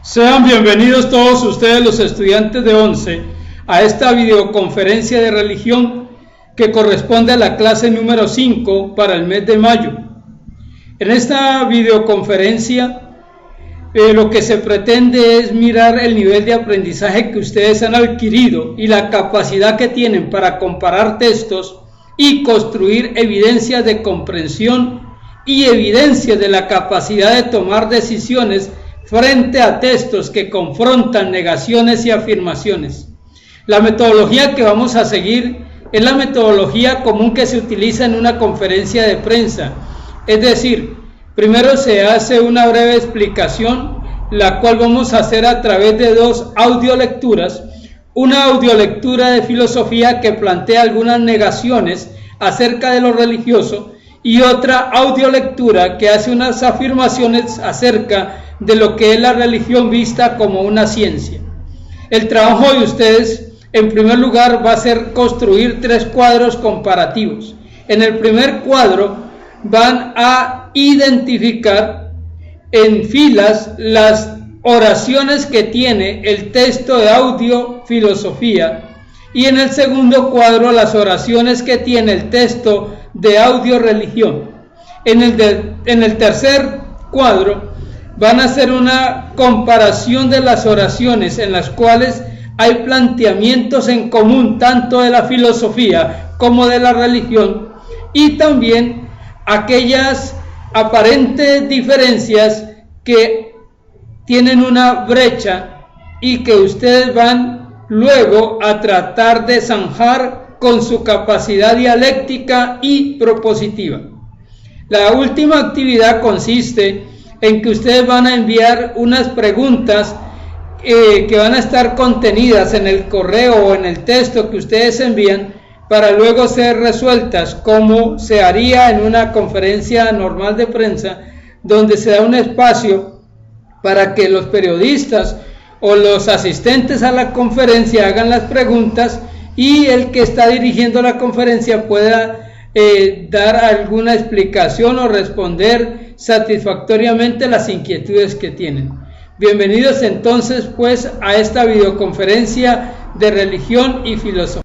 Sean bienvenidos todos ustedes los estudiantes de 11 a esta videoconferencia de religión que corresponde a la clase número 5 para el mes de mayo. En esta videoconferencia lo que se pretende es mirar el nivel de aprendizaje que ustedes han adquirido y la capacidad que tienen para comparar textos y construir evidencias de comprensión y evidencias de la capacidad de tomar decisiones frente a textos que confrontan negaciones y afirmaciones. La metodología que vamos a seguir es la metodología común que se utiliza en una conferencia de prensa, es decir, primero se hace una breve explicación, la cual vamos a hacer a través de dos audiolecturas, una audiolectura de filosofía que plantea algunas negaciones acerca de lo religioso y otra audiolectura que hace unas afirmaciones acerca de lo que es la religión vista como una ciencia. El trabajo de ustedes, en primer lugar, va a ser construir 3 cuadros comparativos. En el primer cuadro van a identificar en filas las oraciones que tiene el texto de audio filosofía y en el segundo cuadro las oraciones que tiene el texto de audio religión. En el tercer cuadro van a hacer una comparación de las oraciones en las cuales hay planteamientos en común tanto de la filosofía como de la religión y también aquellas aparentes diferencias que tienen una brecha y que ustedes van luego a tratar de zanjar con su capacidad dialéctica y propositiva. La última actividad consiste en que ustedes van a enviar unas preguntas que van a estar contenidas en el correo o en el texto que ustedes envían para luego ser resueltas como se haría en una conferencia normal de prensa donde se da un espacio para que los periodistas o los asistentes a la conferencia hagan las preguntas y el que está dirigiendo la conferencia pueda dar alguna explicación o responder satisfactoriamente las inquietudes que tienen. Bienvenidos entonces pues a esta videoconferencia de religión y filosofía.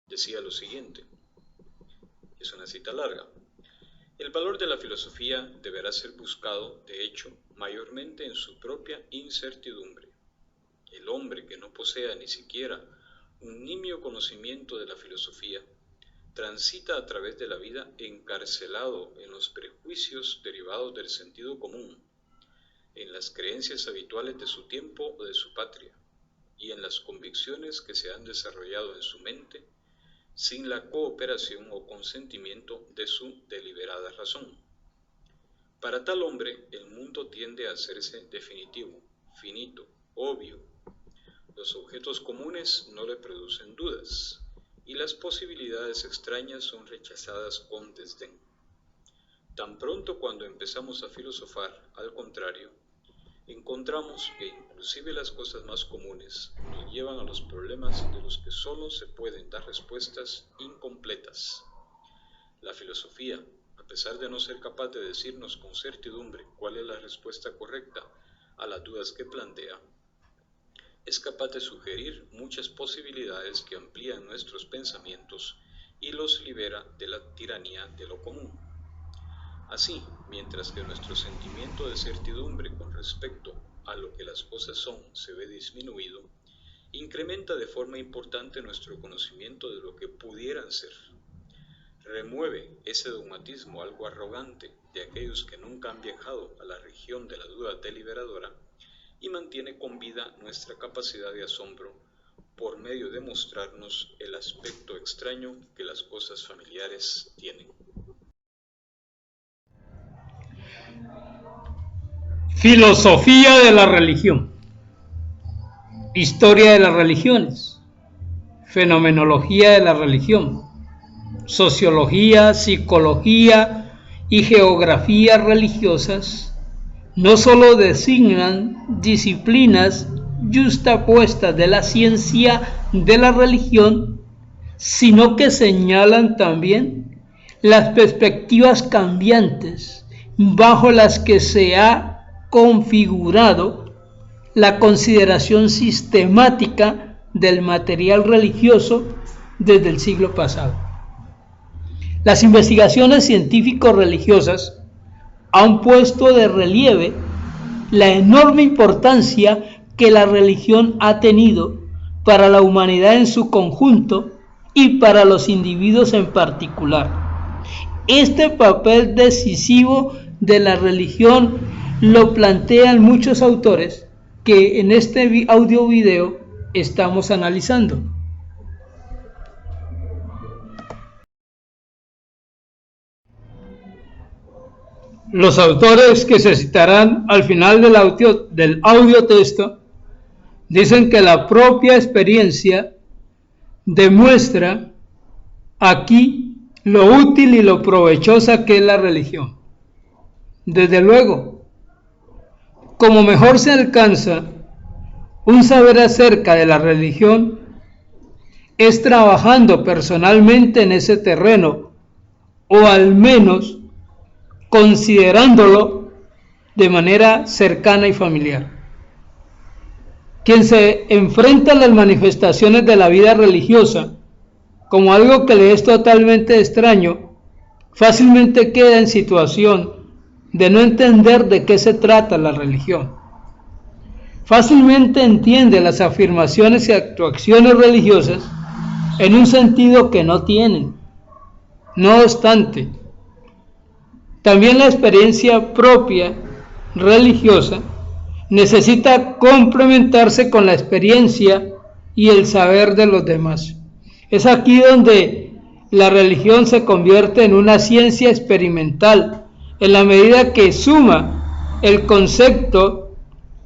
Decía lo siguiente, es una cita larga: el valor de la filosofía deberá ser buscado, de hecho, mayormente en su propia incertidumbre. El hombre que no posea ni siquiera un nimio conocimiento de la filosofía transita a través de la vida encarcelado en los prejuicios derivados del sentido común, en las creencias habituales de su tiempo o de su patria, y en las convicciones que se han desarrollado en su mente, sin la cooperación o consentimiento de su deliberada razón. Para tal hombre, el mundo tiende a hacerse definitivo, finito, obvio. Los objetos comunes no le producen dudas, y las posibilidades extrañas son rechazadas con desdén. Tan pronto cuando empezamos a filosofar, al contrario, encontramos que inclusive las cosas más comunes nos llevan a los problemas de los que solo se pueden dar respuestas incompletas. La filosofía, a pesar de no ser capaz de decirnos con certidumbre cuál es la respuesta correcta a las dudas que plantea, es capaz de sugerir muchas posibilidades que amplían nuestros pensamientos y los libera de la tiranía de lo común. Así, mientras que nuestro sentimiento de certidumbre con respecto a lo que las cosas son se ve disminuido, incrementa de forma importante nuestro conocimiento de lo que pudieran ser. Remueve ese dogmatismo algo arrogante de aquellos que nunca han viajado a la región de la duda deliberadora y mantiene con vida nuestra capacidad de asombro por medio de mostrarnos el aspecto extraño que las cosas familiares tienen. Filosofía de la religión, historia de las religiones, fenomenología de la religión, sociología, psicología y geografía religiosas no solo designan disciplinas yuxtapuestas de la ciencia de la religión, sino que señalan también las perspectivas cambiantes bajo las que se ha configurado la consideración sistemática del material religioso desde el siglo pasado. Las investigaciones científico-religiosas han puesto de relieve la enorme importancia que la religión ha tenido para la humanidad en su conjunto y para los individuos en particular. Este papel decisivo de la religión lo plantean muchos autores que en este audio video estamos analizando. Los autores que se citarán al final del audio texto dicen que la propia experiencia demuestra aquí lo útil y lo provechosa que es la religión. Desde luego, como mejor se alcanza un saber acerca de la religión, es trabajando personalmente en ese terreno, o al menos considerándolo de manera cercana y familiar. Quien se enfrenta a las manifestaciones de la vida religiosa como algo que le es totalmente extraño, fácilmente queda en situación de no entender de qué se trata la religión. Fácilmente entiende las afirmaciones y actuaciones religiosas en un sentido que no tienen. No obstante, también la experiencia propia religiosa necesita complementarse con la experiencia y el saber de los demás. Es aquí donde la religión se convierte en una ciencia experimental, en la medida que suma el concepto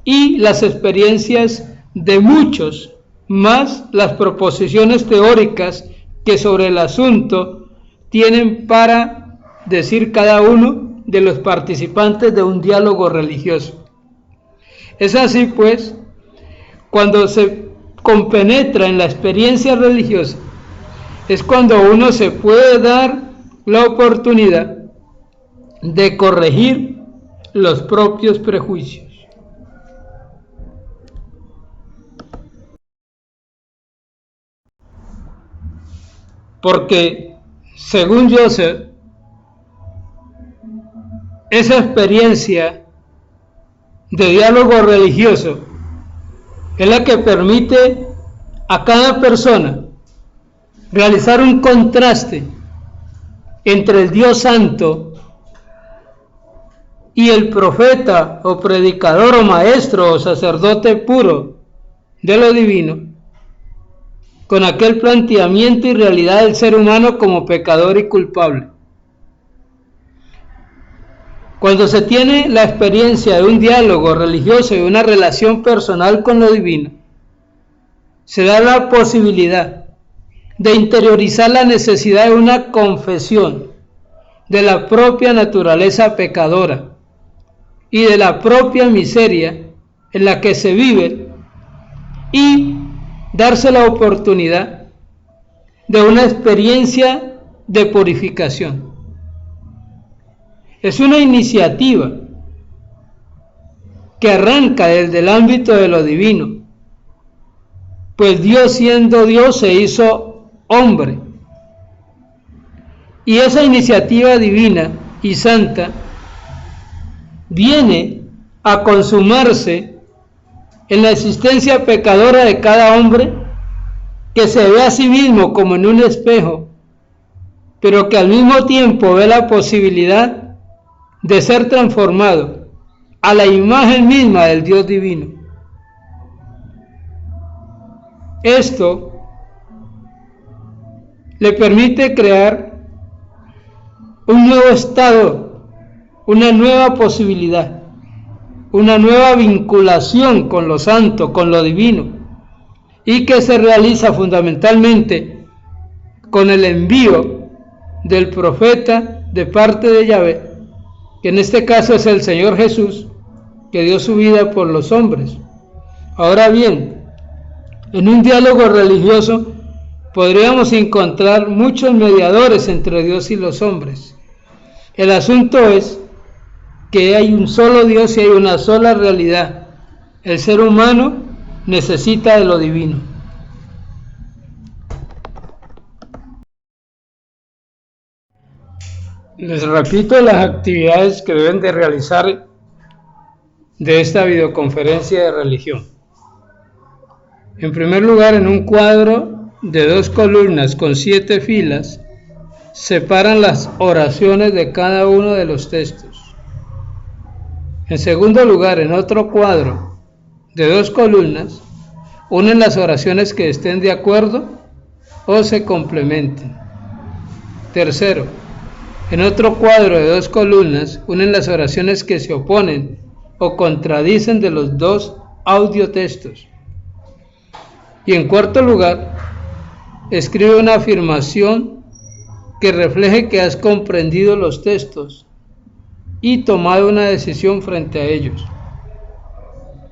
y las experiencias de muchos, más las proposiciones teóricas que sobre el asunto tienen para decir cada uno de los participantes de un diálogo religioso. Es así pues, cuando se compenetra en la experiencia religiosa, es cuando uno se puede dar la oportunidad de corregir los propios prejuicios. Porque, según Joseph, esa experiencia de diálogo religioso es la que permite a cada persona realizar un contraste entre el Dios Santo y el profeta o predicador o maestro o sacerdote puro de lo divino, con aquel planteamiento y realidad del ser humano como pecador y culpable. Cuando se tiene la experiencia de un diálogo religioso y una relación personal con lo divino, se da la posibilidad de interiorizar la necesidad de una confesión de la propia naturaleza pecadora y de la propia miseria en la que se vive, y darse la oportunidad de una experiencia de purificación. Es una iniciativa que arranca desde el ámbito de lo divino, pues Dios, siendo Dios, se hizo hombre. Y esa iniciativa divina y santa viene a consumarse en la existencia pecadora de cada hombre, que se ve a sí mismo como en un espejo, pero que al mismo tiempo ve la posibilidad de ser transformado a la imagen misma del Dios divino. Esto le permite crear un nuevo estado, una nueva posibilidad, una nueva vinculación con lo santo, con lo divino, y que se realiza fundamentalmente con el envío del profeta de parte de Yahvé, que en este caso es el Señor Jesús, que dio su vida por los hombres. Ahora bien, en un diálogo religioso podríamos encontrar muchos mediadores entre Dios y los hombres. El asunto es que hay un solo Dios y hay una sola realidad, El ser humano necesita de lo divino. Les repito las actividades que deben de realizar de esta videoconferencia de religión. En primer lugar, en un cuadro de 2 columnas con 7 filas, separan las oraciones de cada uno de los textos. En segundo lugar, en otro cuadro de 2 columnas, unen las oraciones que estén de acuerdo o se complementen. Tercero, en otro cuadro de 2 columnas, unen las oraciones que se oponen o contradicen de los 2 audiotextos. Y en cuarto lugar, escribe una afirmación que refleje que has comprendido los textos y tomado una decisión frente a ellos.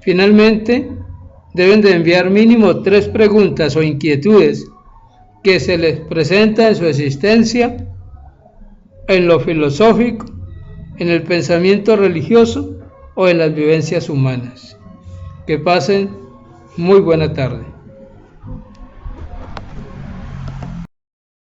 Finalmente, deben de enviar mínimo 3 preguntas o inquietudes que se les presentan en su existencia, en lo filosófico, en el pensamiento religioso o en las vivencias humanas. Que pasen muy buena tarde.